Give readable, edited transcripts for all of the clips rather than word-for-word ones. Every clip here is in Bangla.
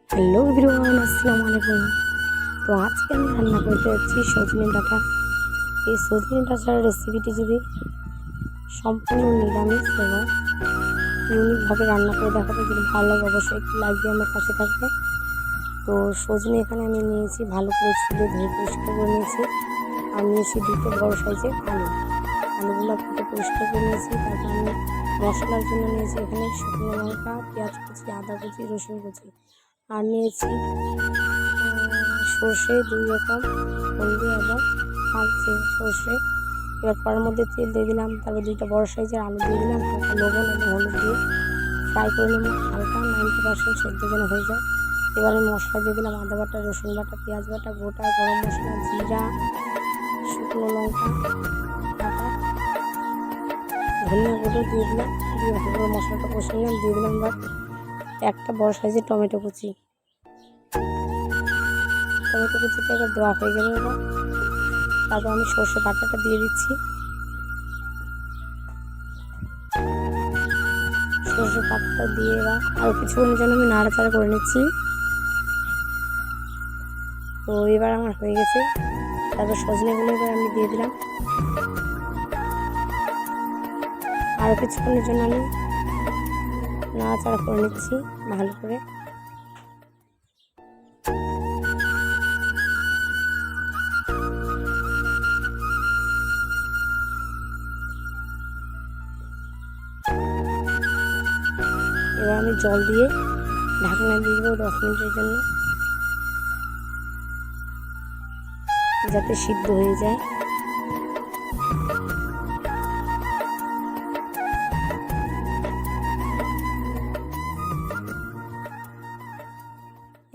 হ্যালো এভরিওয়ান, আসসালামু আলাইকুম। তো আজকে আমি রান্না করতে যাচ্ছি সজনে ডাঁটা। এই সজনে ডাঁটার রেসিপিটি যদি সম্পূর্ণ নিরামিষ এবং ইউনিকভাবে রান্না করে দেখাতে যদি ভালো লাগে, অবশ্যই একটু লাইক দিয়ে আমার পাশে থাকবে। তো সজনে এখানে আমি নিয়েছি, ভালো করে ছুলে ধুয়ে পরিষ্কার করে নিয়েছি। আর নিয়েছি দুটো বড় সাইজের আলুগুলো কেটে পরিষ্কার করে নিয়েছি। তারপর আমি মশলার জন্য নিয়েছি এখানে শুকনো লঙ্কা, পেঁয়াজ কুচি, আদা কুচি, রসুন কুচি। আর নিয়েছি সর্ষে 2 রকম, হলদি এবং কালচে সর্ষে। এবার কড়ার মধ্যে তেল দিয়ে দিলাম, তারপর 2টা বড় সাইজের আলু দিয়ে দিলাম, হালকা লবণ এবং হলুদ দিয়ে ফ্রাই করে নেব, হালকা 90% সেদ্ধ যেন হয়ে যায়। এবার আমি মশলা দিয়ে দিলাম আদা বাটা, রসুন বাটা, পেঁয়াজ বাটা, গোটা গরম মশলা, জিরা, শুকনো লঙ্কা বাটা, ধনিয়া গুঁড়ো দিয়ে দিলাম, দিয়ে ভালো করে মশলাটা কষে নিলাম। দিয়ে দিলাম এবার একটা বড় সাইজের টমেটো কুচিটা এবার দেওয়া হয়ে গেল। এবার তারপর আমি সর্ষে বাটাটা দিয়ে দিচ্ছি। সর্ষে বাটাটা দিয়ে এবার আরও কিছুক্ষণের জন্য আমি নাড়াচাড়া করে নিচ্ছি। তো এবার আমার হয়ে গেছে। তারপর সজনেগুলো এবার আমি দিয়ে দিলাম। আরও কিছুক্ষণের জন্য আমি নাড়াচাড়া করে নিচ্ছি ভালো করে। এবার আমি জল দিয়ে ঢাকনা দিয়ে দেবো 10 মিনিটের জন্য, যাতে সিদ্ধ হয়ে যায়।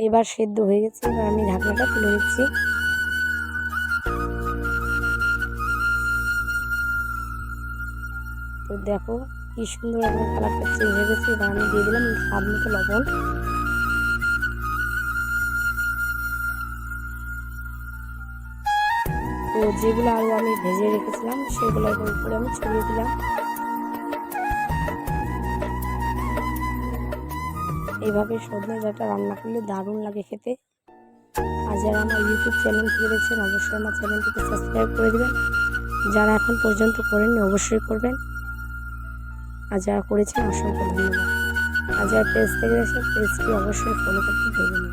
এবার সিদ্ধ হয়ে গেছে, এবার আমি ঢাকনাটা তুলে নিচ্ছি। তো দেখো কি সুন্দর একদম কালারটা চেঞ্জ হয়ে গেছে। এবার আমি দিয়ে দিলাম স্বাদ মতো লবণ। তো যেগুলো আলু আমি ভেজে রেখেছিলাম সেগুলো উপরে আমি ছড়িয়ে দিলাম। এইভাবে সজনে ডাঁটা রান্না করলে দারুণ লাগে খেতে। আর যারা আমার ইউটিউব চ্যানেল থেকে দেখছেন অবশ্যই আমার চ্যানেলটিকে সাবস্ক্রাইব করে দেবেন। যারা এখন পর্যন্ত করেননি অবশ্যই করবেন, আর যারা করেছেন অসংখ্য ধন্যবাদ। আর যারা পেজ থেকে দেখছেন পেজটি অবশ্যই ফলো করতে ভুলবেন না।